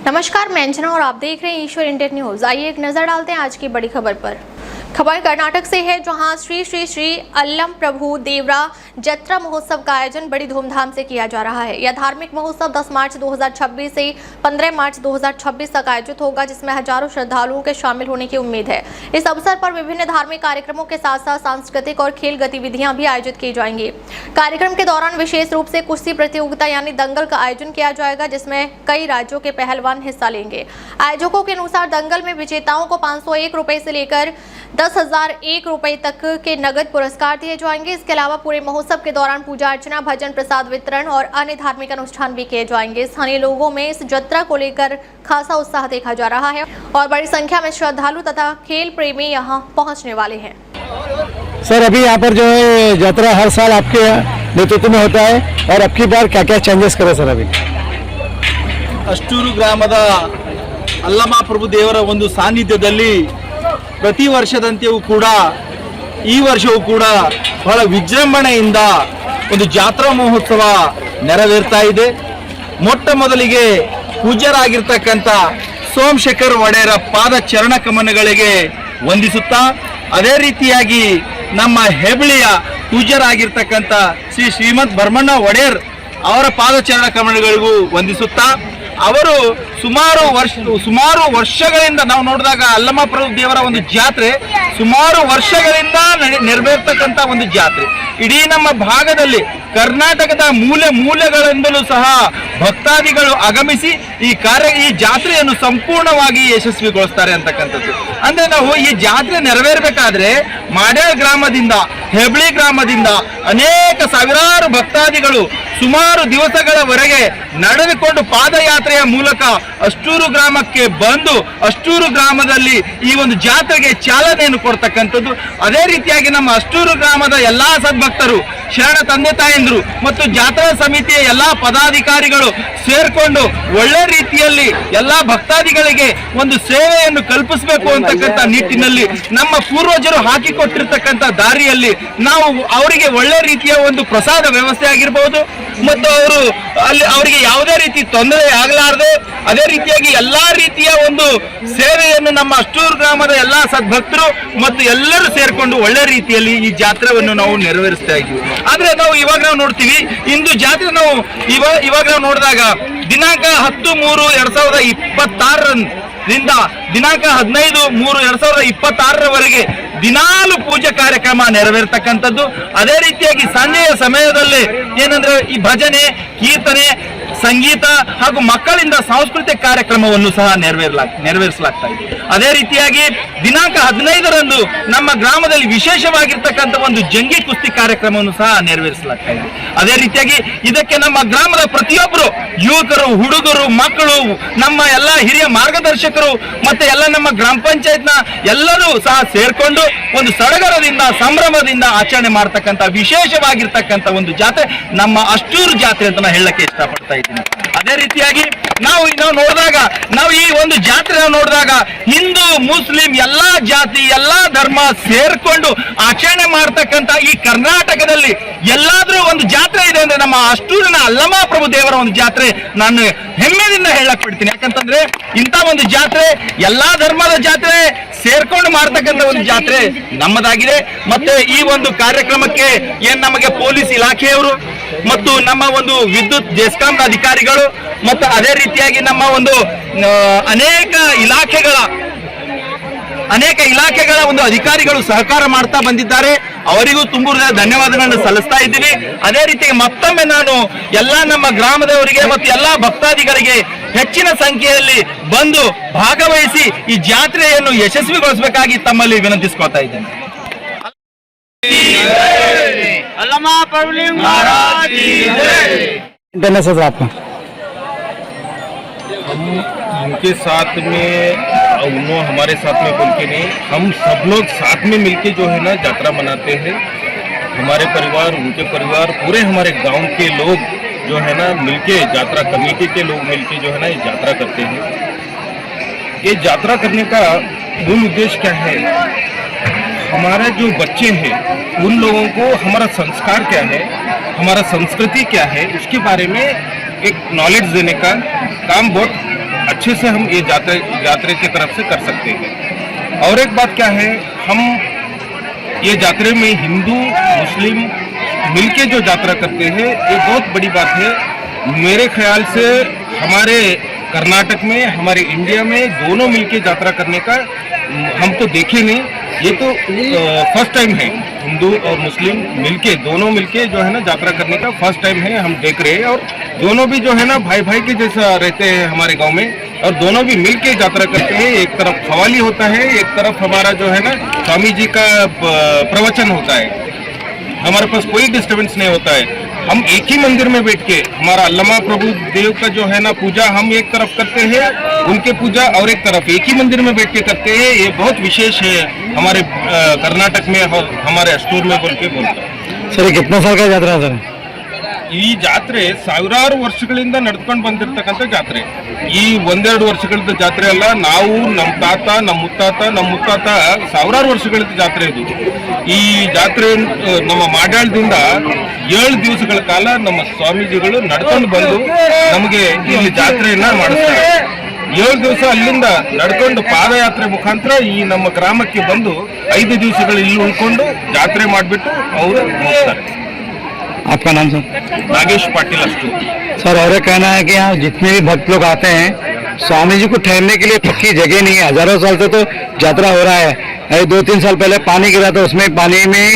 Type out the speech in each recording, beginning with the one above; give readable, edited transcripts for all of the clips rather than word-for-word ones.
नमस्कार, मैं अंजना और आप देख रहे हैं ईश्वर इंडिया न्यूज। आइए एक नजर डालते हैं आज की बड़ी खबर पर। खबर कर्नाटक से है, जहां श्री श्री श्री अल्लम प्रभु देवरा जत्रा महोत्सव का आयोजन बड़ी धूमधाम से किया जा रहा है। यह धार्मिक महोत्सव 10 मार्च 2026 से 15 मार्च 2026 तक आयोजित होगा, जिसमें हजारों श्रद्धालुओं के शामिल होने की उम्मीद है। इस अवसर पर विभिन्न धार्मिक कार्यक्रमों के साथ साथ सांस्कृतिक और खेल गतिविधियां भी आयोजित की जाएंगी। कार्यक्रम के दौरान विशेष रूप से कुश्ती प्रतियोगिता यानी दंगल का आयोजन किया जाएगा, जिसमें कई राज्यों के पहलवान हिस्सा लेंगे। आयोजकों के अनुसार दंगल में विजेताओं को 501 रुपए से लेकर 10,001 रुपए तक के नगद पुरस्कार दिए जाएंगे। इसके अलावा पूरे महोत्सव के दौरान पूजा अर्चना, भजन, प्रसाद वितरण और अन्य धार्मिक अनुष्ठान भी किए जाएंगे। स्थानीय लोगों में इस जत्रा को लेकर खासा उत्साह देखा जा रहा है और बड़ी संख्या में श्रद्धालु तथा खेल प्रेमी यहां पहुंचने वाले हैं। सर, अभी यहाँ पर जो है यात्रा हर साल आपके नेतृत्व में होता है, और अब की बार क्या क्या चेंजेस करे सर? अभी ಅಷ್ಟೂರು ಗ್ರಾಮದ ಅಲ್ಲಮ ಪ್ರಭು ದೇವರ ಒಂದು ಸಾನ್ನಿಧ್ಯದಲ್ಲಿ ಪ್ರತಿ ವರ್ಷದಂತೆಯೂ ಕೂಡ ಈ ವರ್ಷವೂ ಕೂಡ ಬಹಳ ವಿಜೃಂಭಣೆಯಿಂದ ಒಂದು ಜಾತ್ರಾ ಮಹೋತ್ಸವ ನೆರವೇರ್ತಾ ಇದೆ। ಮೊಟ್ಟ ಮೊದಲಿಗೆ ಪೂಜ್ಯರಾಗಿರ್ತಕ್ಕಂಥ ಸೋಮಶೇಖರ್ ಒಡೆಯರ ಪಾದ ಚರಣ ಕಮಲಗಳಿಗೆ ವಂದಿಸುತ್ತಾ, ಅದೇ ರೀತಿಯಾಗಿ ನಮ್ಮ ಹೆಬ್ಳಿಯ ಪೂಜ್ಯರಾಗಿರ್ತಕ್ಕಂಥ ಶ್ರೀ ಶ್ರೀಮಂತ್ ಭರಮಣ್ಣ ಒಡೆಯರ್ ಅವರ ಪಾದಚರಣ ಕಮಲಗಳಿಗೂ ವಂದಿಸುತ್ತಾ, ಅವರು ಸುಮಾರು ವರ್ಷಗಳಿಂದ ನಾವು ನೋಡಿದಾಗ ಅಲ್ಲಮ ಪ್ರಭು ದೇವರ ಒಂದು ಜಾತ್ರೆ ಸುಮಾರು ವರ್ಷಗಳಿಂದ ನೆರವೇರ್ತಕ್ಕಂಥ ಒಂದು ಜಾತ್ರೆ ಇಡೀ ನಮ್ಮ ಭಾಗದಲ್ಲಿ ಕರ್ನಾಟಕದ ಮೂಲೆಗಳಿಂದಲೂ ಸಹ ಭಕ್ತಾದಿಗಳು ಆಗಮಿಸಿ ಈ ಜಾತ್ರೆಯನ್ನು ಸಂಪೂರ್ಣವಾಗಿ ಯಶಸ್ವಿಗೊಳಿಸ್ತಾರೆ ಅಂತಕ್ಕಂಥದ್ದು। ಅಂದ್ರೆ ನಾವು ಈ ಜಾತ್ರೆ ನೆರವೇರಬೇಕಾದ್ರೆ ಮಾಡ್ಯಾಳ್ ಗ್ರಾಮದಿಂದ, ಹೆಬ್ಳಿ ಗ್ರಾಮದಿಂದ ಅನೇಕ ಸಾವಿರಾರು ಭಕ್ತಾದಿಗಳು ಸುಮಾರು ದಿವಸಗಳವರೆಗೆ ನಡೆದುಕೊಂಡು ಪಾದಯಾತ್ರೆಯ ಮೂಲಕ ಅಷ್ಟೂರು ಗ್ರಾಮಕ್ಕೆ ಬಂದು ಅಷ್ಟೂರು ಗ್ರಾಮದಲ್ಲಿ ಈ ಒಂದು ಜಾತ್ರೆಗೆ ಚಾಲನೆಯನ್ನು ಕೊಡ್ತಕ್ಕಂಥದ್ದು। ಅದೇ ರೀತಿಯಾಗಿ ನಮ್ಮ ಅಷ್ಟೂರು ಗ್ರಾಮದ ಎಲ್ಲಾ ಸದ್ಭಕ್ತರು, ಶರಣ ತಂದೆ ತಾಯಂದ್ರು ಮತ್ತು ಜಾತ್ರಾ ಸಮಿತಿಯ ಎಲ್ಲಾ ಪದಾಧಿಕಾರಿಗಳು ಸೇರ್ಕೊಂಡು ಒಳ್ಳೆ ರೀತಿಯಲ್ಲಿ ಎಲ್ಲಾ ಭಕ್ತಾದಿಗಳಿಗೆ ಒಂದು ಸೇವೆಯನ್ನು ಕಲ್ಪಿಸಬೇಕು ಅಂತಕ್ಕಂಥ ನಿಟ್ಟಿನಲ್ಲಿ ನಮ್ಮ ಪೂರ್ವಜರು ಹಾಕಿಕೊಟ್ಟಿರ್ತಕ್ಕಂಥ ದಾರಿಯಲ್ಲಿ ನಾವು ಅವರಿಗೆ ಒಳ್ಳೆ ರೀತಿಯ ಒಂದು ಪ್ರಸಾದ ವ್ಯವಸ್ಥೆ ಆಗಿರಬಹುದು ಮತ್ತು ಅವರಿಗೆ ಯಾವುದೇ ರೀತಿ ತೊಂದರೆ ಆಗಲಾರದೆ ಅದೇ ರೀತಿಯಾಗಿ ಎಲ್ಲಾ ರೀತಿಯ ಒಂದು ಸೇವೆಯನ್ನು ನಮ್ಮ ಅಷ್ಟೂರು ಗ್ರಾಮದ ಎಲ್ಲಾ ಸದ್ಭಕ್ತರು ಮತ್ತು ಎಲ್ಲರೂ ಸೇರ್ಕೊಂಡು ಒಳ್ಳೆ ರೀತಿಯಲ್ಲಿ ಈ ಜಾತ್ರೆಯನ್ನು ನಾವು ನೆರವೇರಿಸ್ತಾ ಇದ್ದೀವಿ। ಆದ್ರೆ ನಾವು ಇವಾಗ ನೋಡ್ತೀವಿ, ಇಂದು ಜಾತ್ರೆ ನಾವು ಇವಾಗ ನೋಡಿದಾಗ ದಿನಾಂಕ 10/3/2026ರಿಂದ ದಿನಾಂಕ 15/3/2026ರವರೆಗೆ ದಿನಾಲು ಪೂಜೆ ಕಾರ್ಯಕ್ರಮ ನೆರವೇರ್ತಕ್ಕಂಥದ್ದು। ಅದೇ ರೀತಿಯಾಗಿ ಸಂಜೆಯ ಸಮಯದಲ್ಲಿ ಏನಂದ್ರೆ ಈ ಭಜನೆ, ಕೀರ್ತನೆ, ಸಂಗೀತ ಹಾಗೂ ಮಕ್ಕಳಿಂದ ಸಾಂಸ್ಕೃತಿಕ ಕಾರ್ಯಕ್ರಮವನ್ನು ಸಹ ನೆರವೇರಿಸಲಾಗ್ತಾ ಇದೆ। ಅದೇ ರೀತಿಯಾಗಿ ದಿನಾಂಕ 15ರಂದು ನಮ್ಮ ಗ್ರಾಮದಲ್ಲಿ ವಿಶೇಷವಾಗಿರ್ತಕ್ಕಂಥ ಒಂದು ಜಂಗಿ ಕುಸ್ತಿ ಕಾರ್ಯಕ್ರಮವನ್ನು ಸಹ ನೆರವೇರಿಸಲಾಗ್ತಾ ಇದೆ। ಅದೇ ರೀತಿಯಾಗಿ ಇದಕ್ಕೆ ನಮ್ಮ ಗ್ರಾಮದ ಪ್ರತಿಯೊಬ್ಬರು ಯುವಕರು, ಹುಡುಗರು, ಮಕ್ಕಳು, ನಮ್ಮ ಎಲ್ಲ ಹಿರಿಯ ಮಾರ್ಗದರ್ಶಕರು ಮತ್ತೆ ಎಲ್ಲ ನಮ್ಮ ಗ್ರಾಮ ಪಂಚಾಯತ್ನ ಎಲ್ಲರೂ ಸಹ ಸೇರ್ಕೊಂಡು ಒಂದು ಸಡಗರದಿಂದ, ಸಂಭ್ರಮದಿಂದ ಆಚರಣೆ ಮಾಡ್ತಕ್ಕಂಥ ವಿಶೇಷವಾಗಿರ್ತಕ್ಕಂಥ ಒಂದು ಜಾತ್ರೆ ನಮ್ಮ ಅಷ್ಟೂರು ಜಾತ್ರೆ ಅಂತ ನಾನು ಹೇಳಕ್ಕೆ ಇಷ್ಟಪಡ್ತಾ ಇದ್ದೀನಿ। ಅದೇ ರೀತಿಯಾಗಿ ನಾವು ನೋಡಿದಾಗ ಈ ಒಂದು ಜಾತ್ರೆ ನೋಡಿದಾಗ ಹಿಂದೂ, ಮುಸ್ಲಿಂ ಎಲ್ಲಾ ಜಾತಿ, ಎಲ್ಲಾ ಧರ್ಮ ಸೇರ್ಕೊಂಡು ಆಚರಣೆ ಮಾಡ್ತಕ್ಕಂಥ ಈ ಕರ್ನಾಟಕದಲ್ಲಿ ಎಲ್ಲಾದ್ರೂ ಒಂದು ಜಾತ್ರೆ ಇದೆ ಅಂದ್ರೆ ನಮ್ಮ ಅಷ್ಟೂರಿನ ಅಲ್ಲಮ ಪ್ರಭು ದೇವರ ಒಂದು ಜಾತ್ರೆ ನಾನು ಹೆಮ್ಮೆಯಿಂದ ಹೇಳಕ್ ಬಿಡ್ತೀನಿ। ಯಾಕಂತಂದ್ರೆ ಇಂಥ ಒಂದು ಜಾತ್ರೆ ಎಲ್ಲಾ ಧರ್ಮದ ಜಾತ್ರೆ ಸೇರ್ಕೊಂಡು ಮಾಡ್ತಕ್ಕಂಥ ಒಂದು ಜಾತ್ರೆ ನಮ್ಮದಾಗಿದೆ। ಮತ್ತೆ ಈ ಒಂದು ಕಾರ್ಯಕ್ರಮಕ್ಕೆ ನಮಗೆ ಪೊಲೀಸ್ ಇಲಾಖೆಯವರು ಮತ್ತು ನಮ್ಮ ಒಂದು ವಿದ್ಯುತ್ ಜೆಸ್ಕಾಂ ಅಧಿಕಾರಿಗಳು ಮತ್ತು ಅದೇ ರೀತಿಯಾಗಿ ನಮ್ಮ ಒಂದು ಅನೇಕ ಇಲಾಖೆಗಳ ಒಂದು ಅಧಿಕಾರಿಗಳು ಸಹಕಾರ ಮಾಡ್ತಾ ಬಂದಿದ್ದಾರೆ। ಅವರಿಗೂ ತುಂಬ ಧನ್ಯವಾದಗಳನ್ನು ಸಲ್ಲಿಸ್ತಾ ಇದ್ದೀವಿ। ಅದೇ ರೀತಿಯಾಗಿ ಮತ್ತೊಮ್ಮೆ ನಾನು ಎಲ್ಲ ನಮ್ಮ ಗ್ರಾಮದವರಿಗೆ ಮತ್ತು ಎಲ್ಲ ಭಕ್ತಾದಿಗಳಿಗೆ ಹೆಚ್ಚಿನ ಸಂಖ್ಯೆಯಲ್ಲಿ ಬಂದು ಭಾಗವಹಿಸಿ ಈ ಜಾತ್ರೆಯನ್ನು ಯಶಸ್ವಿಗೊಳಿಸಬೇಕಾಗಿ ತಮ್ಮಲ್ಲಿ ವಿನಂತಿಸ್ಕೊಳ್ತಾ ಇದ್ದೇನೆ। उनके साथ में उन्होंने हमारे साथ में बोल के नहीं, हम सब लोग साथ में मिलके जो है ना यात्रा मनाते हैं। हमारे परिवार, उनके परिवार, पूरे हमारे गांव के लोग जो है ना मिलके, यात्रा कमेटी के लोग मिलके जो है ना ये यात्रा करते हैं। ये यात्रा करने का मूल उद्देश्य क्या है? हमारे जो बच्चे हैं उन लोगों को हमारा संस्कार क्या है, हमारा संस्कृति क्या है, उसके बारे में एक नॉलेज देने का काम बहुत अच्छे से हम ये यात्रा की तरफ से कर सकते हैं। और एक बात क्या है, हम ये यात्रा में हिंदू मुस्लिम मिलके जो यात्रा करते हैं, ये बहुत बड़ी बात है। मेरे ख्याल से हमारे कर्नाटक में, हमारे इंडिया में दोनों मिलके यात्रा करने का हम तो देखे नहीं, ये तो फर्स्ट टाइम है। हिंदू और मुस्लिम मिलके, दोनों मिलके जो है ना यात्रा करने का फर्स्ट टाइम है, हम देख रहे हैं। और दोनों भी जो है ना भाई भाई के जैसा रहते हैं हमारे गांव में, और दोनों भी मिलके यात्रा करते हैं। एक तरफ खवाली होता है, एक तरफ हमारा जो है ना स्वामी जी का प्रवचन होता है। हमारे पास कोई डिस्टर्बेंस नहीं होता है। हम एक ही मंदिर में बैठ के हमारा अल्लमा प्रभु देव का जो है ना पूजा हम एक तरफ करते हैं, उनके पूजा और एक तरफ एक ही मंदिर में बैठ के करते हैं। ये बहुत विशेष है हमारे कर्नाटक में और हमारे अस्तूर में बोल के बोलता। सर ये कितना साल का यात्रा है सर? ಈ ಜಾತ್ರೆ ಸಾವಿರಾರು ವರ್ಷಗಳಿಂದ ನಡ್ಕೊಂಡು ಬಂದಿರತಕ್ಕಂಥ ಜಾತ್ರೆ. ಈ ಒಂದೆರಡು ವರ್ಷಗಳದ ಜಾತ್ರೆ ಅಲ್ಲ, ನಾವು ನಮ್ಮ ತಾತ ನಮ್ಮ ಮುತ್ತಾತ ಸಾವಿರಾರು ವರ್ಷಗಳಿಂದ ಜಾತ್ರೆ ಇದು. ಈ ಜಾತ್ರೆ ನಮ್ಮ ಮಾಡ್ಯಾಳದಿಂದ 7 ದಿವಸಗಳ ಕಾಲ ನಮ್ಮ ಸ್ವಾಮೀಜಿಗಳು ನಡ್ಕೊಂಡು ಬಂದು ನಮಗೆ ಇಲ್ಲಿ ಜಾತ್ರೆಯನ್ನ ಮಾಡಿಸ್ತಾರೆ. 7 ದಿವಸ ಅಲ್ಲಿಂದ ನಡ್ಕೊಂಡು ಪಾದಯಾತ್ರೆ ಮುಖಾಂತರ ಈ ನಮ್ಮ ಗ್ರಾಮಕ್ಕೆ ಬಂದು 5 ದಿವಸಗಳು ಇಲ್ಲಿ ಉಳ್ಕೊಂಡು ಜಾತ್ರೆ ಮಾಡಿಬಿಟ್ಟು ಅವರು ಹೋಗ್ತಾರೆ. आपका नाम सर? नागेश पाटिल अस्तूर। सर और कहना है कि यहाँ जितने भी भक्त लोग आते हैं, स्वामी जी को ठहरने के लिए पक्की जगह नहीं है। हजारों साल से तो यात्रा हो रहा है। अभी 2-3 साल पहले पानी गिरा था, उसमें पानी में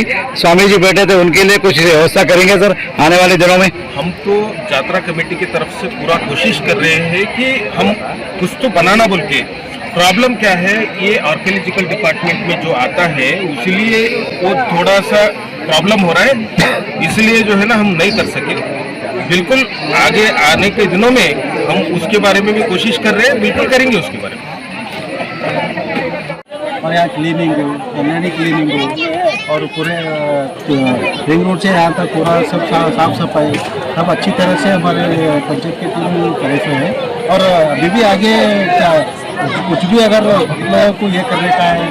स्वामी जी बैठे थे, उनके लिए कुछ व्यवस्था करेंगे सर आने वाले दिनों में? हम तो यात्रा कमेटी की तरफ से पूरा कोशिश कर रहे हैं कि हम कुछ तो बनाना बोल के। प्रॉब्लम क्या है, ये आर्कियोलॉजिकल डिपार्टमेंट में जो आता है इसलिए वो थोड़ा सा प्रॉब्लम हो रहा है, इसलिए जो है ना हम नहीं कर सके। बिल्कुल आगे आने के दिनों में हम उसके बारे में भी कोशिश कर रहे हैं, बिल्कुल करेंगे उसके बारे में। और यहाँ क्लीनिंग, कम्युनिटी क्लीनिंग और पूरे रिंग रोड से यहाँ तक पूरा सब साफ सफाई सब अच्छी तरह से हमारे पंचायत की टीम तरह से है। और अभी भी आगे कुछ भी अगर लोगों को ये करने का है,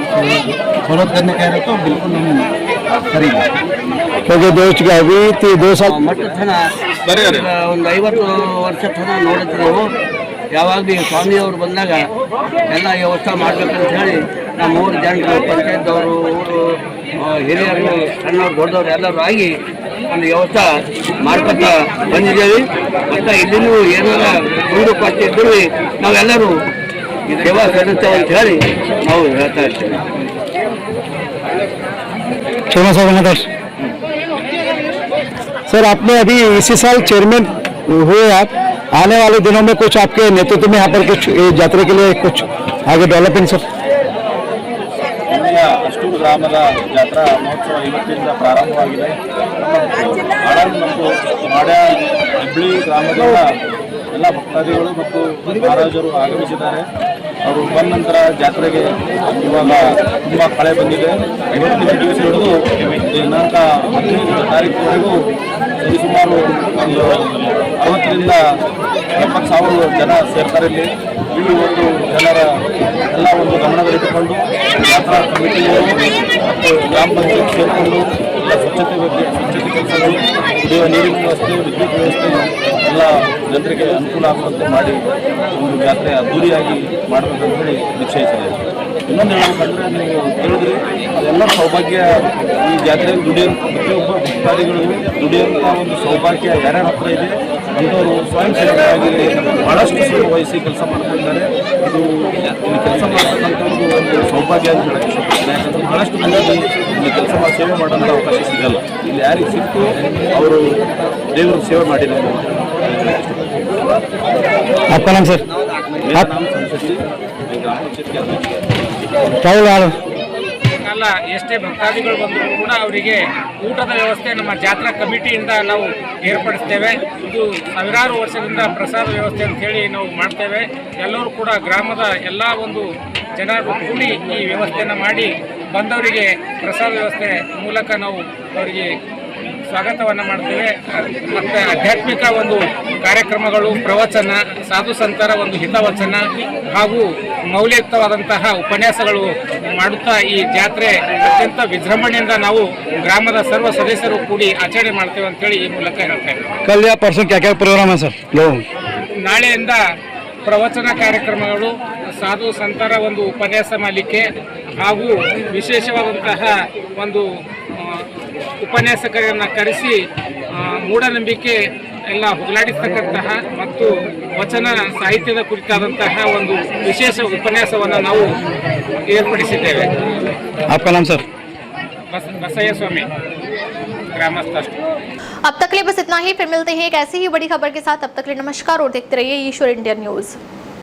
सहूलत करने का है, तो बिल्कुल हम करेंगे। क्योंकि अभी 2 साल ಮಠದ ಒಂದು 50 ವರ್ಷ ತನ ನೋಡುತ್ತಿದ್ದೆವು. ಯಾವಾಗ ಭೀ ಸ್ವಾಮಿಯವರು ಬಂದಾಗ ಎಲ್ಲ ವ್ಯವಸ್ಥೆ ಮಾಡ್ಬೇಕಂತ ಹೇಳಿ ನಮ್ಮ ಊರು ಜನರು, ಪಂಚಾಯತ್ದವರು, ಊರು ಹಿರಿಯರು, ಸಣ್ಣವ್ರು, ದೊಡ್ಡವರು ಎಲ್ಲರೂ ಆಗಿ ಒಂದು ವ್ಯವಸ್ಥೆ ಮಾಡ್ಕೊತ ಬಂದಿದ್ದೇವೆ. ಮತ್ತು ಇಲ್ಲಿನೂ ಏನಾರ ದುಡ್ಡು ಕೊಟ್ಟಿದ್ದರೂ ನಾವೆಲ್ಲರೂ ಸೇವಾ ಸಲ್ಲಿಸ್ತೇವೆ ಅಂತ ಹೇಳಿ ನಾವು ಹೇಳ್ತಾ ಇರ್ತೇವೆ. सर आपने अभी इसी साल चेयरमैन हुए, आप आने वाले दिनों में कुछ आपके नेतृत्व में यहाँ पर कुछ यात्रा के लिए कुछ आगे डेवलपमेंट सर? ಇಲ್ಲಿಯ ಅಷ್ಟೂರು ಗ್ರಾಮದ ಜಾತ್ರಾ ಮಹೋತ್ಸವ ಇವತ್ತಿಂದ ಪ್ರಾರಂಭವಾಗಿದೆ. ಆಡಲ್ ಮತ್ತು ಮಾಡ್ಯ ಹೆಬ್ಳಿ ಗ್ರಾಮದಿಂದ ಎಲ್ಲ ಭಕ್ತಾದಿಗಳು ಮತ್ತು ಮಹಾರಾಜರು ಆಗಮಿಸಿದ್ದಾರೆ. ಅವರು ಬಂದ ನಂತರ ಜಾತ್ರೆಗೆ ಇವಾಗ ತುಂಬ ಕಳೆ ಬಂದಿದೆ. ಇವತ್ತಿನ ದಿವಸ ಹಿಡಿದು ದಿನಾಂಕ 15ನೇ ತಾರೀಕುವರೆಗೂ ಸರಿಸುಮಾರು ಒಂದು 60ರಿಂದ 70,000 ಜನ ಸೇರ್ತಾರೆ. ಇಲ್ಲಿ ಒಂದು ಜನರ ಎಲ್ಲ ಒಂದು ಗಮನದಲ್ಲಿಟ್ಟುಕೊಂಡು ಯಾತ್ರಾ ಕಮಿಟಿಯವರು ಮತ್ತು ಗ್ರಾಮ ಪಂಚಾಯತ್ ಸೇರಿಕೊಂಡು ಎಲ್ಲ ಸ್ವಚ್ಛತೆ ಕೆಲಸಗಳು, ಕುಡಿಯುವ ನೀರಿನ ವ್ಯವಸ್ಥೆ, ವಿದ್ಯುತ್ ವ್ಯವಸ್ಥೆ ಎಲ್ಲ ಜನರಿಗೆ ಅನುಕೂಲ ಆಗುವಂತೆ ಮಾಡಿ ಒಂದು ಜಾತ್ರೆ ಅದ್ದೂರಿಯಾಗಿ ಮಾಡಬೇಕಂತ ಹೇಳಿ ನಿಶ್ಚಯಿಸಿದೆ. ಇನ್ನೊಂದು ಹೇಳಬೇಕಂದ್ರೆ, ನೀವು ಕೇಳಿದ್ರಿ ಅದೆಲ್ಲ ಸೌಭಾಗ್ಯ ಈ ಜಾತ್ರೆಯಲ್ಲಿ ದುಡಿಯುವಂಥ ಪ್ರತಿಯೊಬ್ಬ ಭಕ್ತಾದಿಗಳಿಗೂ ದುಡಿಯುವಂಥ ಒಂದು ಸೌಭಾಗ್ಯ ಯಾರ್ಯಾರ ಹತ್ರ ಇದೆ ಅಂಥವರು ಸ್ವಯಂ ಸೇವಕರಾಗಿ ಭಾಳಷ್ಟು ಶ್ರಮ ವಹಿಸಿ ಕೆಲಸ ಮಾಡ್ತಿದ್ದಾರೆ. ಇದು ಇಲ್ಲಿ ಕೆಲಸ ಮಾಡ್ತಕ್ಕಂಥವ್ರದ್ದು ಒಂದು ಸೌಭಾಗ್ಯ ಅಂತ ಹೇಳಕ್ಕೆ ಇಷ್ಟಪಡ್ತೀನಿ. ಯಾಕಂದರೆ ಭಾಳಷ್ಟು ಮಂದಿಗೆ ಇಲ್ಲಿ ಕೆಲಸ ಸೇವೆ ಮಾಡೋಂಥ ಅವಕಾಶ ಸಿಗಲ್ಲ. ಇಲ್ಲಿ ಯಾರಿಗೆ ಸಿಕ್ತು ಅವರು ದೇವರು ಸೇವೆ ಮಾಡಿದ್ದಾರೆ. आपका नाम सर? मेरा नाम संसदी, मैं ग्राम पंचायत के अध्यक्ष हूँ। राहुल ಅಲ್ಲ, ಎಷ್ಟೇ ಭಕ್ತಾದಿಗಳು ಬಂದರೂ ಕೂಡ ಅವರಿಗೆ ಊಟದ ವ್ಯವಸ್ಥೆ ನಮ್ಮ ಜಾತ್ರಾ ಕಮಿಟಿಯಿಂದ ನಾವು ಏರ್ಪಡಿಸ್ತೇವೆ. ಇದು ಸಾವಿರಾರು ವರ್ಷದಿಂದ ಪ್ರಸಾದ ವ್ಯವಸ್ಥೆ ಅಂತ ಹೇಳಿ ನಾವು ಮಾಡ್ತೇವೆ. ಎಲ್ಲರೂ ಕೂಡ ಗ್ರಾಮದ ಎಲ್ಲ ಒಂದು ಜನರು ಕೂಡಿ ಈ ವ್ಯವಸ್ಥೆಯನ್ನು ಮಾಡಿ ಬಂದವರಿಗೆ ಪ್ರಸಾದ ವ್ಯವಸ್ಥೆ ಮೂಲಕ ನಾವು ಅವರಿಗೆ ಸ್ವಾಗತವನ್ನು ಮಾಡ್ತೇವೆ. ಮತ್ತು ಆಧ್ಯಾತ್ಮಿಕ ಒಂದು ಕಾರ್ಯಕ್ರಮಗಳು, ಪ್ರವಚನ, ಸಾಧು ಸಂತರ ಒಂದು ಹಿತವಚನ ಹಾಗೂ ಮೌಲ್ಯಯುಕ್ತವಾದಂತಹ ಉಪನ್ಯಾಸಗಳು ಮಾಡುತ್ತಾ ಈ ಜಾತ್ರೆ ಅತ್ಯಂತ ವಿಜೃಂಭಣೆಯಿಂದ ನಾವು ಗ್ರಾಮದ ಸರ್ವ ಸದಸ್ಯರು ಕೂಡಿ ಆಚರಣೆ ಮಾಡ್ತೇವೆ ಅಂತೇಳಿ ಈ ಮೂಲಕ ಹೇಳ್ತೇವೆ. कल या परसों क्या क्या प्रोग्राम है सर? लोग ನಾಳೆಯಿಂದ ಪ್ರವಚನ ಕಾರ್ಯಕ್ರಮಗಳು, ಸಾಧು ಸಂತರ ಒಂದು ಉಪನ್ಯಾಸ ಮಾಲಿಕೆ ಹಾಗೂ ವಿಶೇಷವಾದಂತಹ ಒಂದು ಉಪನ್ಯಾಸಕರನ್ನು ಕರೆಸಿ ಮೂಢನಂಬಿಕೆ ಎಲ್ಲ ಹೋಗಲಾಡಿಸ್ತಕ್ಕಂತಹ ಮತ್ತು ವಚನ ಸಾಹಿತ್ಯದ ಕುರಿತಾದಂತಹ ಒಂದು ವಿಶೇಷ ಉಪನ್ಯಾಸವನ್ನು ನಾವು ಏರ್ಪಡಿಸಿದ್ದೇವೆ. आपका नाम सर? बसैया स्वामी ग्रामस्थ. अब तक के लिए बस इतना ही, फिर मिलते हैं एक ऐसी ही बड़ी खबर के साथ. तब तक के लिए नमस्कार और देखते रहिए ईश्वर इंडिया न्यूज.